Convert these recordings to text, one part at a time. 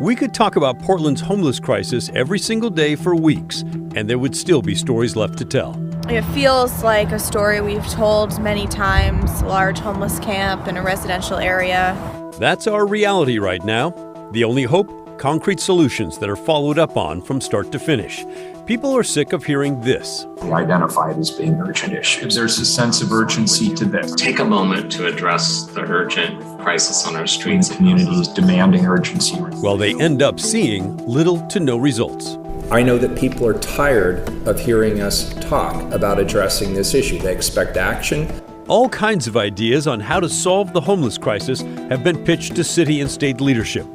We could talk about Portland's homeless crisis every single day for weeks, and there would still be stories left to tell. It feels like a story we've told many times, a large homeless camp in a residential area. That's our reality right now. The only hope, concrete solutions that are followed up on from start to finish. People are sick of hearing this. They identify it as being urgent issues. There's a sense of urgency to this. Take a moment to address the urgent crisis on our streets. The community is demanding urgency. While they end up seeing little to no results. I know that people are tired of hearing us talk about addressing this issue. They expect action. All kinds of ideas on how to solve the homeless crisis have been pitched to city and state leadership.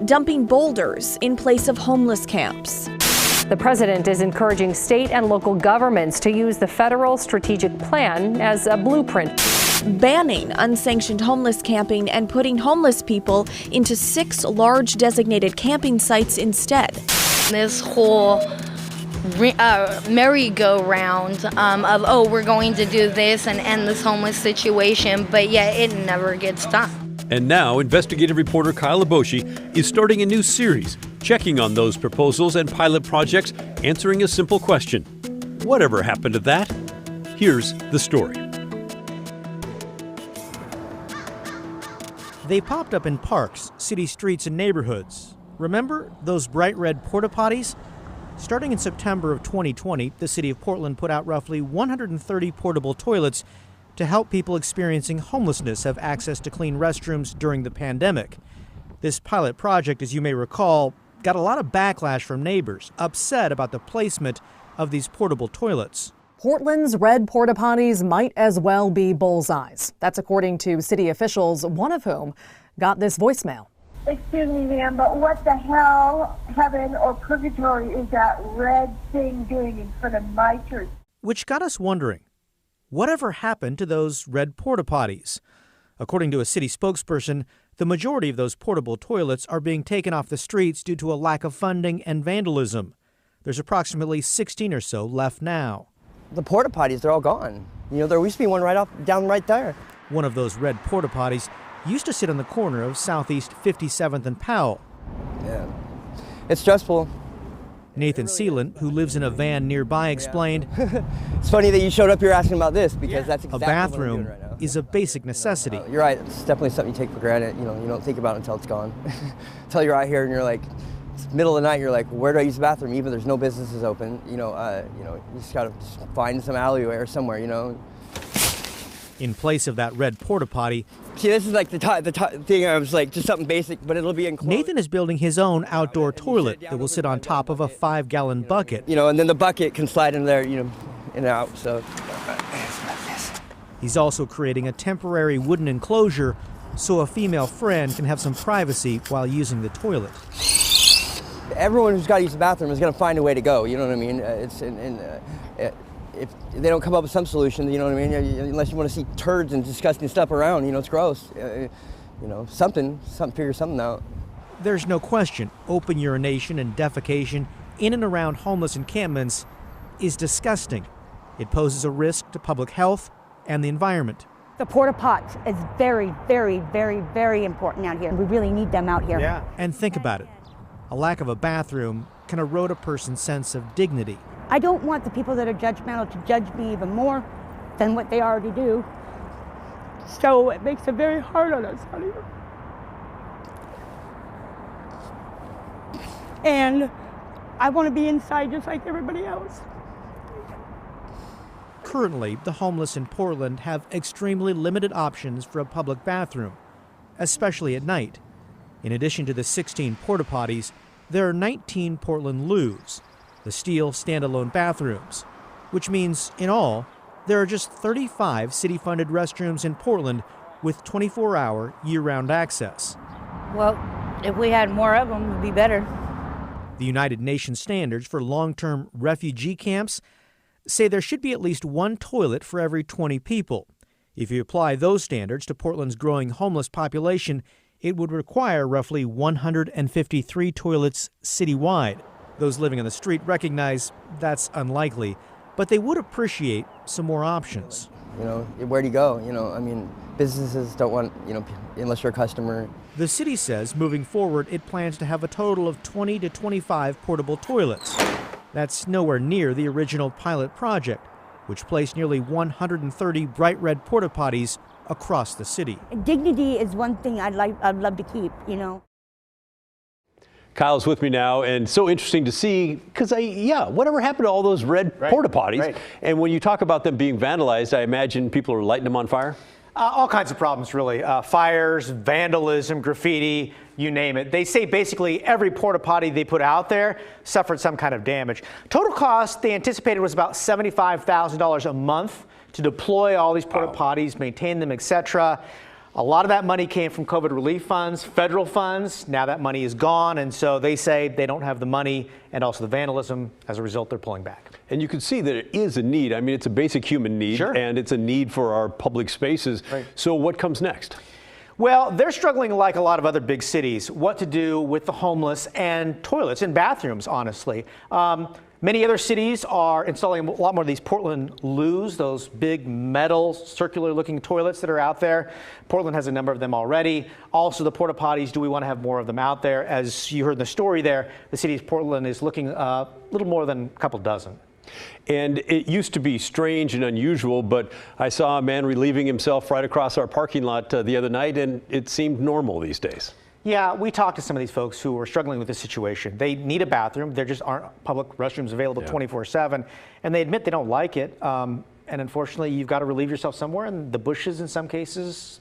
Dumping boulders in place of homeless camps. The president is encouraging state and local governments to use the federal strategic plan as a blueprint. Banning unsanctioned homeless camping and putting homeless people into 6 large designated camping sites instead. This whole merry-go-round of, we're going to do this and end this homeless situation, but yet it never gets done. And now, investigative reporter Kyle Aboshi is starting a new series, checking on those proposals and pilot projects, answering a simple question. Whatever happened to that? Here's the story. They popped up in parks, city streets, and neighborhoods. Remember those bright red port-a-potties? Starting in September of 2020, the city of Portland put out roughly 130 portable toilets to help people experiencing homelessness have access to clean restrooms during the pandemic. This pilot project, as you may recall, got a lot of backlash from neighbors, upset about the placement of these portable toilets. Portland's red porta-potties might as well be bullseyes. That's according to city officials, one of whom got this voicemail. Excuse me, ma'am, but what the hell, heaven or purgatory, is that red thing doing in front of my church? Which got us wondering, whatever happened to those red porta-potties? According to a city spokesperson, the majority of those portable toilets are being taken off the streets due to a lack of funding and vandalism. There's approximately 16 or so left now. The porta-potties, they're all gone. You know, there used to be one down right there. One of those red porta-potties used to sit on the corner of Southeast 57th and Powell. Yeah, it's stressful. Nathan Seelan, who lives in a van nearby, explained, It's funny that you showed up here asking about this, because that's exactly a bathroom what I'm doing right now. is a basic necessity. You're right, it's definitely something you take for granted. You know, you don't think about it until it's gone. Until you're out here and you're like, it's middle of the night, you're like, where do I use the bathroom? Even there's no businesses open, you just gotta find some alleyway or somewhere, In place of that red porta-potty, see, this is like the top thing. I was like, just something basic, but it'll be enclosed. Nathan is building his own outdoor toilet that will sit on top of a 5-gallon bucket. And then the bucket can slide in there, in and out, so. He's also creating a temporary wooden enclosure so a female friend can have some privacy while using the toilet. Everyone who's got to use the bathroom is going to find a way to go, you know what I mean? If they don't come up with some solution, you know what I mean? Unless you want to see turds and disgusting stuff around, it's gross. Figure something out. There's no question, open urination and defecation in and around homeless encampments is disgusting. It poses a risk to public health and the environment. The porta pots is very, very, very, very important out here. We really need them out here. Yeah. And think about it. A lack of a bathroom can erode a person's sense of dignity. I don't want the people that are judgmental to judge me even more than what they already do. So it makes it very hard on us out here. And I want to be inside just like everybody else. Currently, the homeless in Portland have extremely limited options for a public bathroom, especially at night. In addition to the 16 porta-potties, there are 19 Portland loos, the steel standalone bathrooms, which means, in all, there are just 35 city-funded restrooms in Portland with 24-hour, year-round access. Well, if we had more of them, it would be better. The United Nations standards for long-term refugee camps say there should be at least one toilet for every 20 people. If you apply those standards to Portland's growing homeless population, it would require roughly 153 toilets citywide. Those living on the street recognize that's unlikely, but they would appreciate some more options. You know, where do you go? You know, I mean, businesses don't want, you know, unless you're a customer. The city says moving forward, it plans to have a total of 20 to 25 portable toilets. That's nowhere near the original pilot project, which placed nearly 130 bright red porta-potties across the city. Dignity is one thing I'd love to keep, you know. Kyle's with me now, and so interesting to see, because whatever happened to all those red porta-potties? Right. And when you talk about them being vandalized, I imagine people are lighting them on fire? All kinds of problems, really. Fires, vandalism, graffiti, you name it. They say basically every porta potty they put out there suffered some kind of damage. Total cost they anticipated was about $75,000 a month to deploy all these porta potties, maintain them, etc. A lot of that money came from COVID relief funds, federal funds. Now that money is gone, and so they say they don't have the money and also the vandalism. As a result, they're pulling back. And you can see that it is a need. I mean, it's a basic human need, and it's a need for our public spaces. Right. So what comes next? Well, they're struggling like a lot of other big cities, what to do with the homeless and toilets and bathrooms, honestly. Many other cities are installing a lot more of these Portland loos, those big metal circular looking toilets that are out there. Portland has a number of them already. Also the porta potties, do we want to have more of them out there? As you heard in the story there, the city of Portland is looking a little more than a couple dozen. And it used to be strange and unusual, but I saw a man relieving himself right across our parking lot the other night, and it seemed normal these days. Yeah, we talked to some of these folks who are struggling with this situation. They need a bathroom. There just aren't public restrooms available 24/7, and they admit they don't like it. And unfortunately, you've got to relieve yourself somewhere, and the bushes in some cases,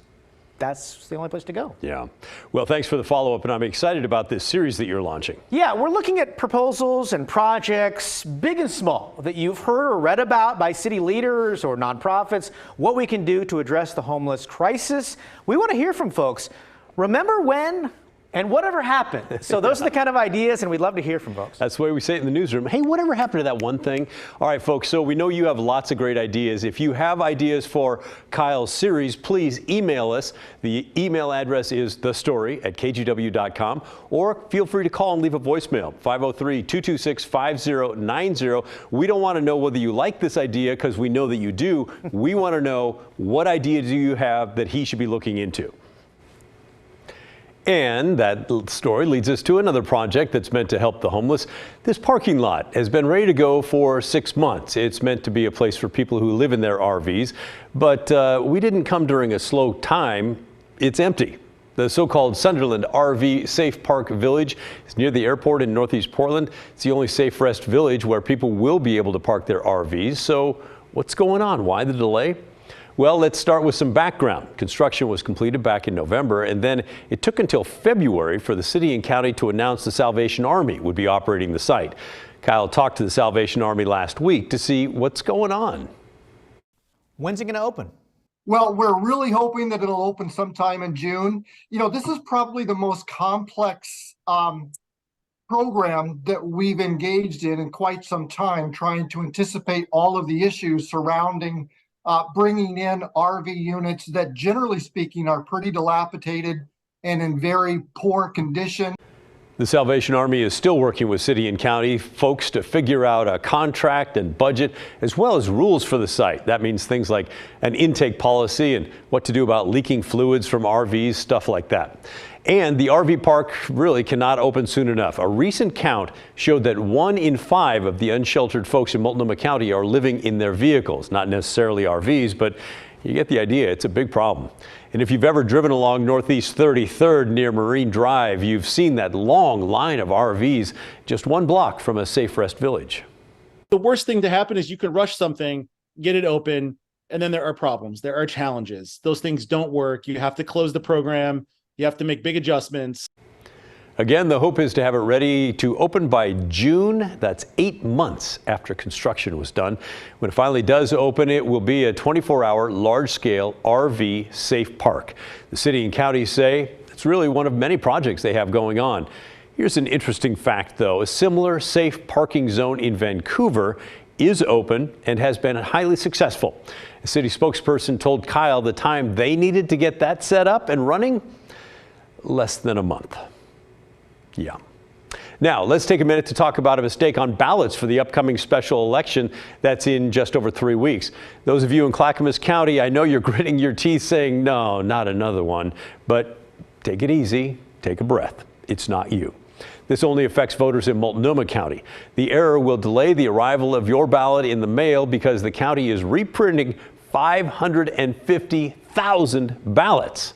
that's the only place to go. Yeah. Well, thanks for the follow-up, and I'm excited about this series that you're launching. Yeah, we're looking at proposals and projects, big and small, that you've heard or read about by city leaders or nonprofits, what we can do to address the homeless crisis. We want to hear from folks. Remember when and whatever happened? So those are the kind of ideas, and we'd love to hear from folks. That's the way we say it in the newsroom. Hey, whatever happened to that one thing? All right, folks, so we know you have lots of great ideas. If you have ideas for Kyle's series, please email us. The email address is thestory@kgw.com, or feel free to call and leave a voicemail, 503-226-5090. We don't want to know whether you like this idea, because we know that you do. We want to know, what idea do you have that he should be looking into? And that story leads us to another project that's meant to help the homeless. This parking lot has been ready to go for 6 months. It's meant to be a place for people who live in their RVs, but we didn't come during a slow time. It's empty. The so-called Sunderland RV Safe Park Village is near the airport in Northeast Portland. It's the only safe rest village where people will be able to park their RVs. So what's going on? Why the delay? Well, let's start with some background. Construction was completed back in November, and then it took until February for the city and county to announce the Salvation Army would be operating the site. Kyle talked to the Salvation Army last week to see what's going on. When's it going to open? Well, we're really hoping that it'll open sometime in June. You know, this is probably the most complex program that we've engaged in quite some time, trying to anticipate all of the issues surrounding bringing in RV units that, generally speaking, are pretty dilapidated and in very poor condition. The Salvation Army is still working with city and county folks to figure out a contract and budget, as well as rules for the site. That means things like an intake policy and what to do about leaking fluids from RVs, stuff like that. And the RV park really cannot open soon enough. A recent count showed that 1 in 5 of the unsheltered folks in Multnomah County are living in their vehicles, not necessarily RVs, but you get the idea. It's a big problem. And if you've ever driven along Northeast 33rd near Marine Drive, you've seen that long line of RVs just 1 block from a safe rest village. The worst thing to happen is you can rush something, get it open, and then there are problems. There are challenges. Those things don't work. You have to close the program. You have to make big adjustments. Again, the hope is to have it ready to open by June. That's 8 months after construction was done. When it finally does open, it will be a 24-hour, large-scale RV safe park. The city and county say it's really one of many projects they have going on. Here's an interesting fact, though. A similar safe parking zone in Vancouver is open and has been highly successful. A city spokesperson told Kyle the time they needed to get that set up and running, less than a month. Yeah. Now, let's take a minute to talk about a mistake on ballots for the upcoming special election that's in just over 3 weeks. Those of you in Clackamas County, I know you're gritting your teeth saying, no, not another one. But take it easy, take a breath. It's not you. This only affects voters in Multnomah County. The error will delay the arrival of your ballot in the mail because the county is reprinting 550,000 ballots.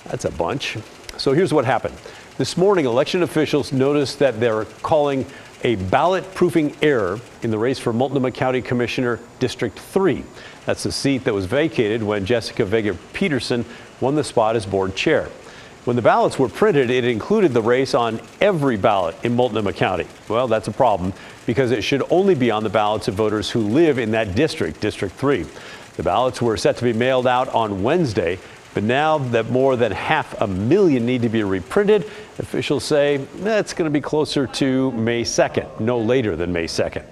That's a bunch. So here's what happened. This morning, election officials noticed that they're calling a ballot proofing error in the race for Multnomah County Commissioner District 3. That's the seat that was vacated when Jessica Vega Peterson won the spot as board chair. When the ballots were printed, it included the race on every ballot in Multnomah County. Well, that's a problem because it should only be on the ballots of voters who live in that district, District 3. The ballots were set to be mailed out on Wednesday. But now that more than 500,000 need to be reprinted, officials say that's going to be closer to May 2nd, no later than May 2nd.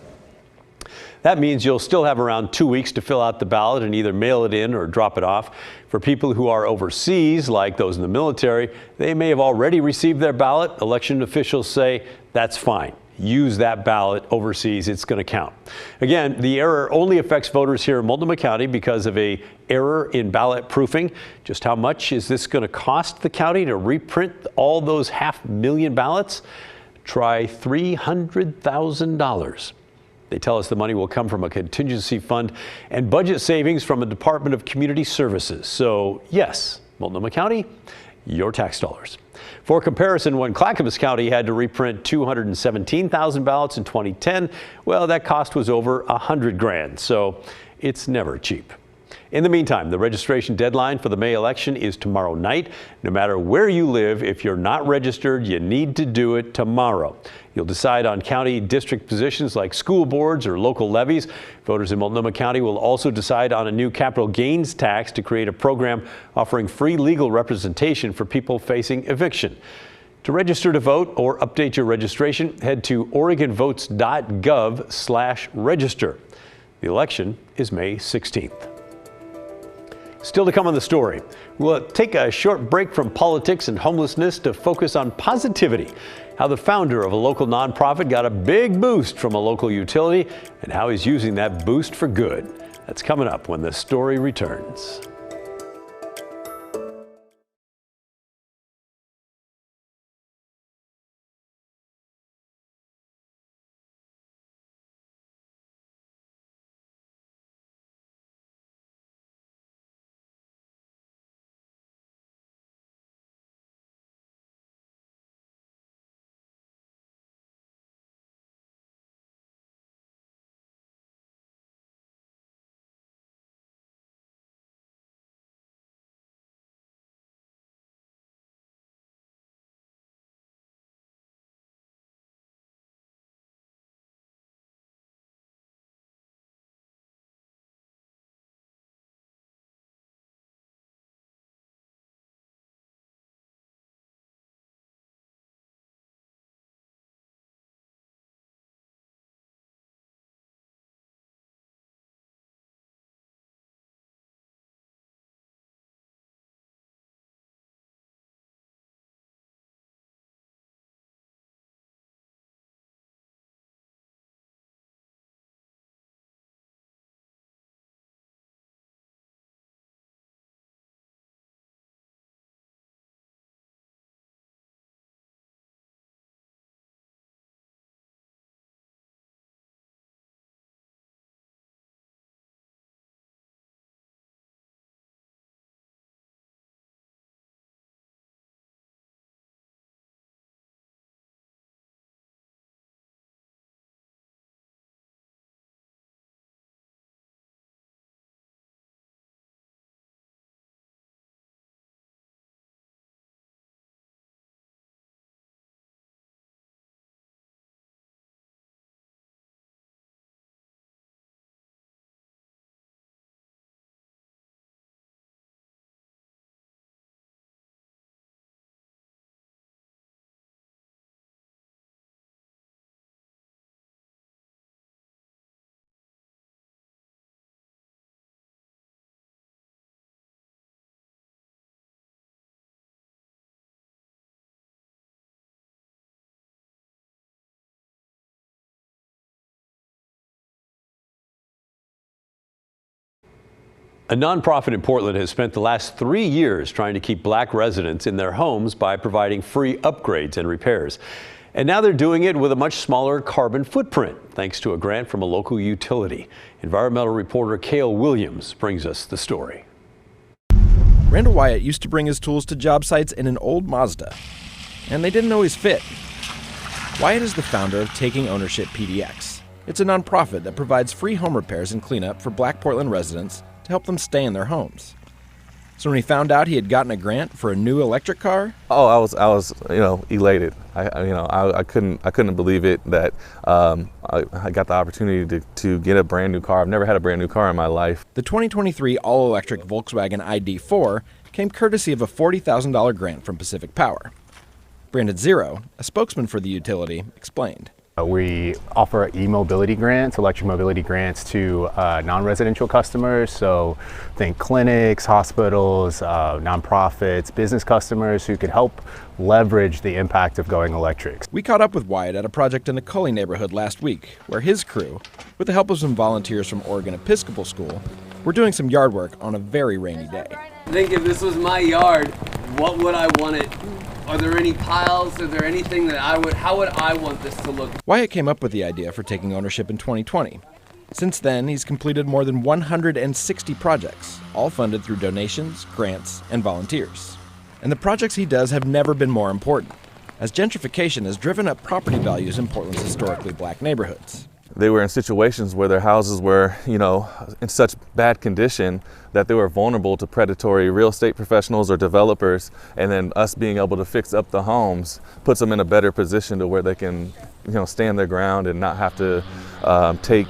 That means you'll still have around 2 weeks to fill out the ballot and either mail it in or drop it off. For people who are overseas, like those in the military, they may have already received their ballot. Election officials say that's fine. Use that ballot overseas. It's going to count. Again, the error only affects voters here in Multnomah County because of an error in ballot proofing. Just how much is this going to cost the county to reprint all those 500,000 ballots? Try $300,000. They tell us the money will come from a contingency fund and budget savings from a Department of Community Services. So yes, Multnomah County, your tax dollars. For comparison, when Clackamas County had to reprint 217,000 ballots in 2010, well, that cost was over $100,000. So it's never cheap. In the meantime, the registration deadline for the May election is tomorrow night. No matter where you live, if you're not registered, you need to do it tomorrow. You'll decide on county district positions like school boards or local levies. Voters in Multnomah County will also decide on a new capital gains tax to create a program offering free legal representation for people facing eviction. To register to vote or update your registration, head to oregonvotes.gov/register. The election is May 16th. Still to come on the story, we'll take a short break from politics and homelessness to focus on positivity. How the founder of a local nonprofit got a big boost from a local utility and how he's using that boost for good. That's coming up when the story returns. A nonprofit in Portland has spent the last 3 years trying to keep black residents in their homes by providing free upgrades and repairs. And now they're doing it with a much smaller carbon footprint, thanks to a grant from a local utility. Environmental reporter Cale Williams brings us the story. Randall Wyatt used to bring his tools to job sites in an old Mazda, and they didn't always fit. Wyatt is the founder of Taking Ownership PDX. It's a nonprofit that provides free home repairs and cleanup for black Portland residents to help them stay in their homes. So when he found out he had gotten a grant for a new electric car, I was elated. I couldn't believe it that I got the opportunity to get a brand new car. I've never had a brand new car in my life. The 2023 all-electric Volkswagen ID4 came courtesy of a $40,000 grant from Pacific Power. Brandon Zero, a spokesman for the utility, explained. We offer e-mobility grants, electric mobility grants to non-residential customers. So think clinics, hospitals, nonprofits, business customers who could help leverage the impact of going electric. We caught up with Wyatt at a project in the Cully neighborhood last week, where his crew, with the help of some volunteers from Oregon Episcopal School, were doing some yard work on a very rainy day. I think if this was my yard, what would I want it? Are there any piles? Are there anything that how would I want this to look? Wyatt came up with the idea for Taking Ownership in 2020. Since then, he's completed more than 160 projects, all funded through donations, grants, and volunteers. And the projects he does have never been more important, as gentrification has driven up property values in Portland's historically black neighborhoods. They were in situations where their houses were, in such bad condition that they were vulnerable to predatory real estate professionals or developers, and then us being able to fix up the homes puts them in a better position to where they can, stand their ground and not have to take,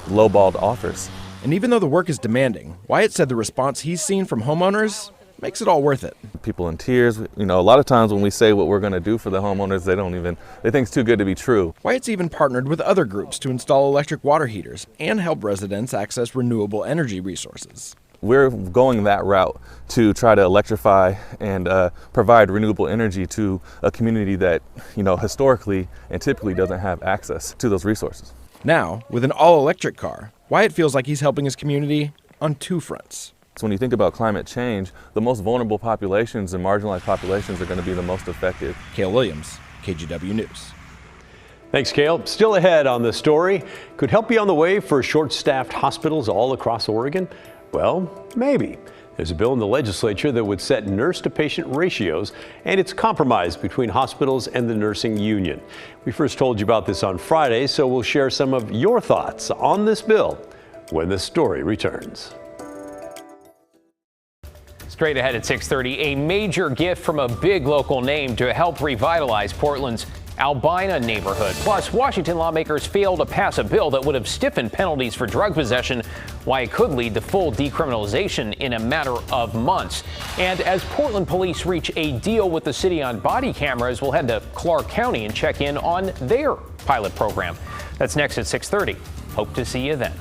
lowballed offers. And even though the work is demanding, Wyatt said the response he's seen from homeowners makes it all worth it. People in tears. A lot of times when we say what we're going to do for the homeowners, they think it's too good to be true. Wyatt's even partnered with other groups to install electric water heaters and help residents access renewable energy resources. We're going that route to try to electrify and provide renewable energy to a community that, historically and typically doesn't have access to those resources. Now, with an all-electric car, Wyatt feels like he's helping his community on two fronts. So when you think about climate change, the most vulnerable populations and marginalized populations are going to be the most affected. Cale Williams, KGW News. Thanks, Cale. Still ahead on the story. Could help be on the way for short-staffed hospitals all across Oregon? Well, maybe. There's a bill in the legislature that would set nurse-to-patient ratios, and it's compromised between hospitals and the nursing union. We first told you about this on Friday, so we'll share some of your thoughts on this bill when the story returns. Straight ahead at 6:30, a major gift from a big local name to help revitalize Portland's Albina neighborhood. Plus, Washington lawmakers failed to pass a bill that would have stiffened penalties for drug possession, why it could lead to full decriminalization in a matter of months. And as Portland police reach a deal with the city on body cameras, we'll head to Clark County and check in on their pilot program. That's next at 6:30. Hope to see you then.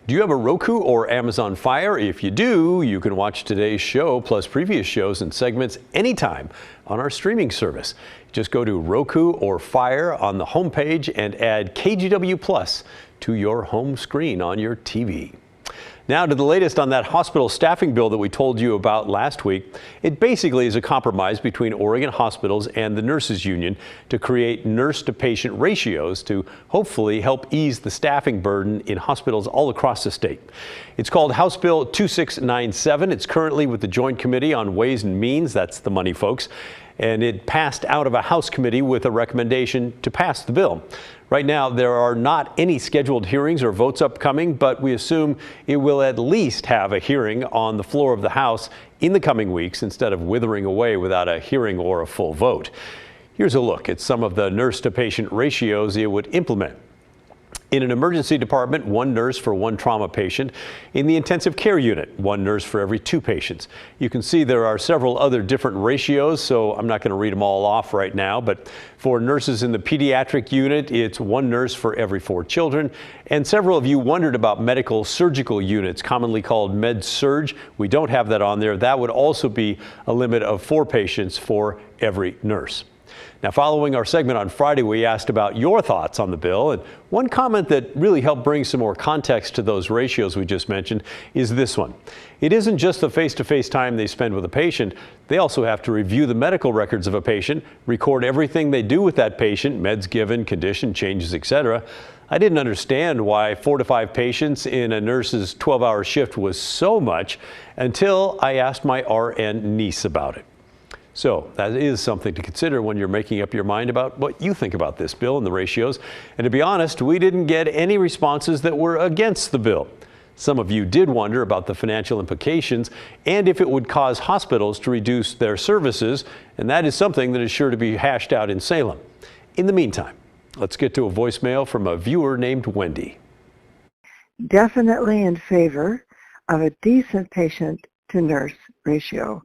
Do you have a Roku or Amazon Fire? If you do, you can watch today's show plus previous shows and segments anytime on our streaming service. Just go to Roku or Fire on the homepage and add KGW Plus to your home screen on your TV. Now to the latest on that hospital staffing bill that we told you about last week. It basically is a compromise between Oregon hospitals and the nurses union to create nurse-to-patient ratios to hopefully help ease the staffing burden in hospitals all across the state. It's called House Bill 2697. It's currently with the Joint Committee on Ways and Means, that's the money folks, and it passed out of a House committee with a recommendation to pass the bill. Right now, there are not any scheduled hearings or votes upcoming, but we assume it will at least have a hearing on the floor of the House in the coming weeks instead of withering away without a hearing or a full vote. Here's a look at some of the nurse-to-patient ratios it would implement. In an emergency department, 1 nurse for 1 trauma patient. In the intensive care unit, 1 nurse for every 2 patients. You can see there are several other different ratios, so I'm not going to read them all off right now. But for nurses in the pediatric unit, it's 1 nurse for every 4 children. And several of you wondered about medical surgical units, commonly called med-surg. We don't have that on there. That would also be a limit of 4 patients for every nurse. Now, following our segment on Friday, we asked about your thoughts on the bill, and one comment that really helped bring some more context to those ratios we just mentioned is this one. It isn't just the face-to-face time they spend with a patient. They also have to review the medical records of a patient, record everything they do with that patient, meds given, condition changes, etc. I didn't understand why 4 to 5 patients in a nurse's 12-hour shift was so much until I asked my RN niece about it. So that is something to consider when you're making up your mind about what you think about this bill and the ratios. And to be honest, we didn't get any responses that were against the bill. Some of you did wonder about the financial implications and if it would cause hospitals to reduce their services, and that is something that is sure to be hashed out in Salem. In the meantime, let's get to a voicemail from a viewer named Wendy. Definitely in favor of a decent patient-to-nurse ratio.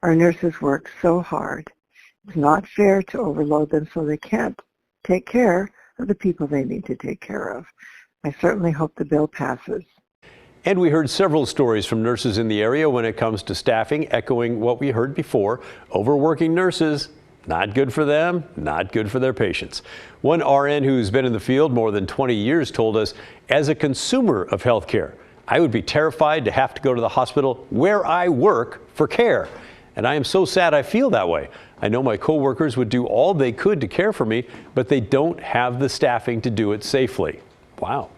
Our nurses work so hard. It's not fair to overload them so they can't take care of the people they need to take care of. I certainly hope the bill passes. And we heard several stories from nurses in the area when it comes to staffing, echoing what we heard before. Overworking nurses, not good for them, not good for their patients. One RN who's been in the field more than 20 years told us, as a consumer of health care, I would be terrified to have to go to the hospital where I work for care. And I am so sad I feel that way. I know my coworkers would do all they could to care for me, but they don't have the staffing to do it safely. Wow.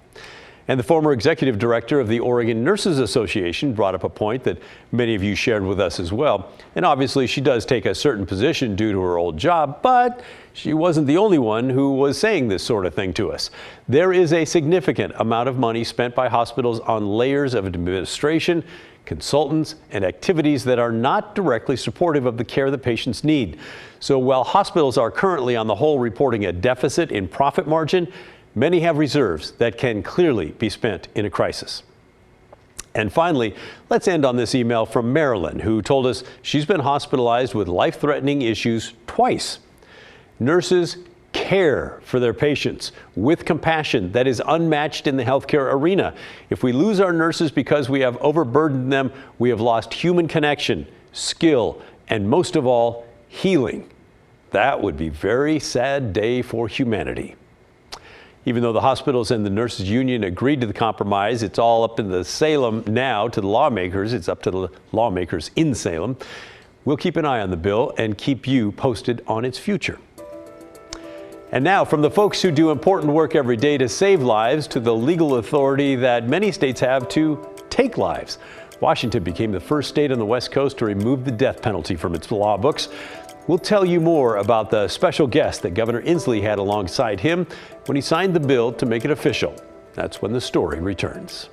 And the former executive director of the Oregon Nurses Association brought up a point that many of you shared with us as well. And obviously she does take a certain position due to her old job, but she wasn't the only one who was saying this sort of thing to us. There is a significant amount of money spent by hospitals on layers of administration, consultants, and activities that are not directly supportive of the care that patients need. So while hospitals are currently on the whole reporting a deficit in profit margin, many have reserves that can clearly be spent in a crisis. And finally, let's end on this email from Marilyn, who told us she's been hospitalized with life-threatening issues twice. Nurses care for their patients with compassion that is unmatched in the healthcare arena. If we lose our nurses because we have overburdened them, we have lost human connection, skill, and most of all, healing. That would be a very sad day for humanity. Even though the hospitals and the nurses union agreed to the compromise, it's all up in the Salem now to the lawmakers. It's up to the lawmakers in Salem. We'll keep an eye on the bill and keep you posted on its future. And now, from the folks who do important work every day to save lives to the legal authority that many states have to take lives. Washington became the first state on the West Coast to remove the death penalty from its law books. We'll tell you more about the special guest that Governor Inslee had alongside him when he signed the bill to make it official. That's when the story returns.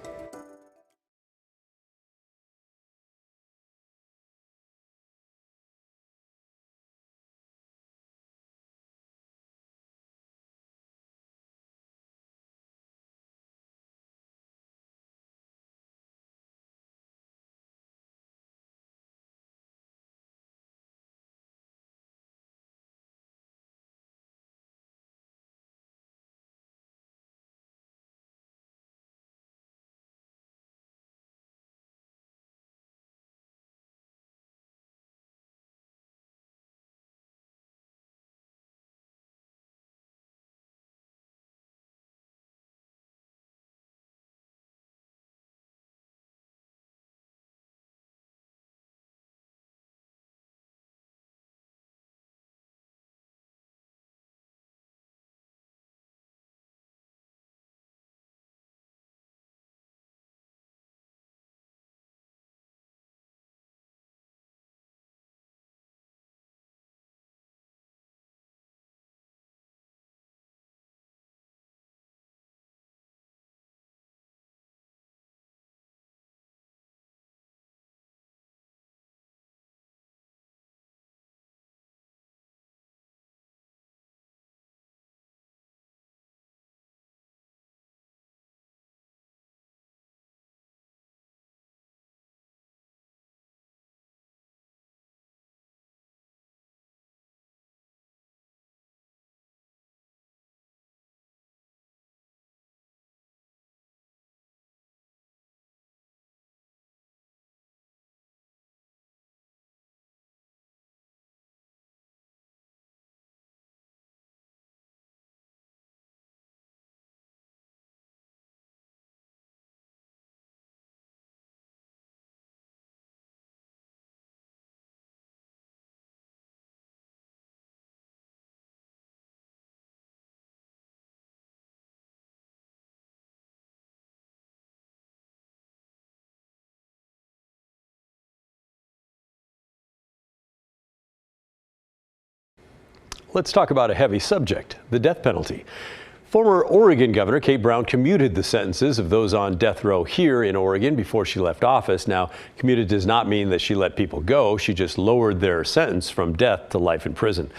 let's talk about a heavy subject, the death penalty. Former Oregon Governor Kate Brown commuted the sentences of those on death row here in Oregon before she left office. Now, commuted does not mean that she let people go. She just lowered their sentence from death to life in prison.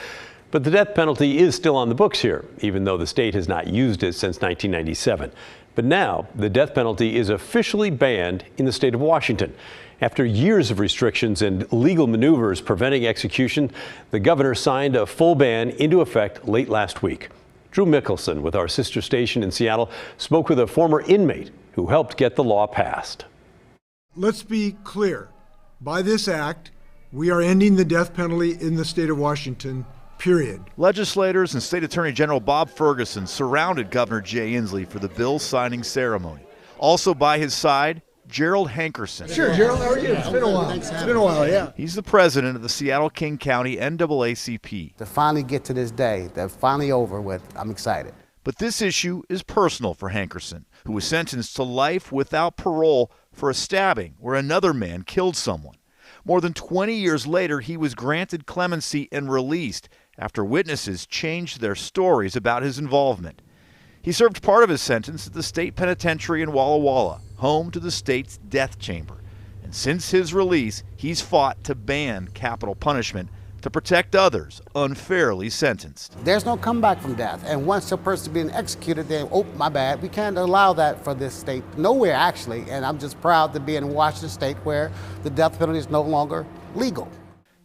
But the death penalty is still on the books here, even though the state has not used it since 1997. But now, the death penalty is officially banned in the state of Washington. After years of restrictions and legal maneuvers preventing execution, the governor signed a full ban into effect late last week. Drew Mickelson, with our sister station in Seattle, spoke with a former inmate who helped get the law passed. Let's be clear. By this act, we are ending the death penalty in the state of Washington, period. Legislators and State Attorney General Bob Ferguson surrounded Governor Jay Inslee for the bill signing ceremony. Also by his side, Gerald Hankerson. Sure, Gerald, how are you? It's been a while. It's been a while, yeah. He's the president of the Seattle-King County NAACP. To finally get to this day, that's finally over with, I'm excited. But this issue is personal for Hankerson, who was sentenced to life without parole for a stabbing where another man killed someone. More than 20 years later, he was granted clemency and released after witnesses changed their stories about his involvement. He served part of his sentence at the state penitentiary in Walla Walla, home to the state's death chamber. And since his release, he's fought to ban capital punishment to protect others unfairly sentenced. There's no comeback from death. And once a person's being executed, then, oh, my bad, we can't allow that for this state. Nowhere, actually. And I'm just proud to be in Washington State where the death penalty is no longer legal.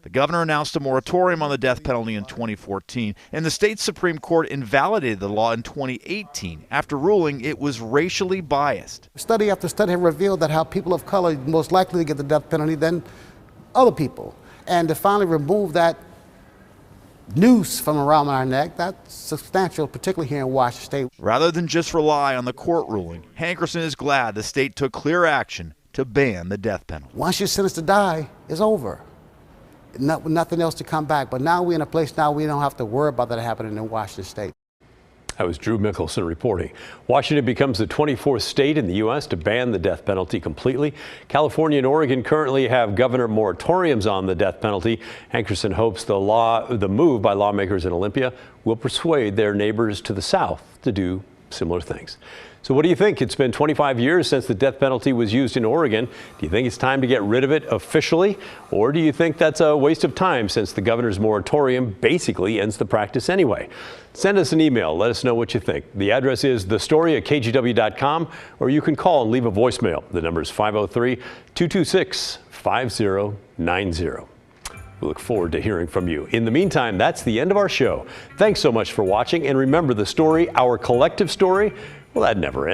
The governor announced a moratorium on the death penalty in 2014, and the state Supreme Court invalidated the law in 2018 after ruling it was racially biased. Study after study have revealed that how people of color are most likely to get the death penalty than other people. And to finally remove that noose from around our neck, that's substantial, particularly here in Washington State. Rather than just rely on the court ruling, Hankerson is glad the state took clear action to ban the death penalty. Once you're sentenced to die, it's over. Nothing else to come back. But now we're in a place now we don't have to worry about that happening in Washington State. That was Drew Mickelson reporting. Washington becomes the 24th state in the U.S. to ban the death penalty completely. California and Oregon currently have governor moratoriums on the death penalty. Hankerson hopes the move by lawmakers in Olympia will persuade their neighbors to the south to do similar things. So what do you think? It's been 25 years since the death penalty was used in Oregon. Do you think it's time to get rid of it officially? Or do you think that's a waste of time since the governor's moratorium basically ends the practice anyway? Send us an email. Let us know what you think. The address is thestory@kgw.com, or you can call and leave a voicemail. The number is 503-226-5090. We look forward to hearing from you. In the meantime, that's the end of our show. Thanks so much for watching. And remember, the story, our collective story, well, that never ends.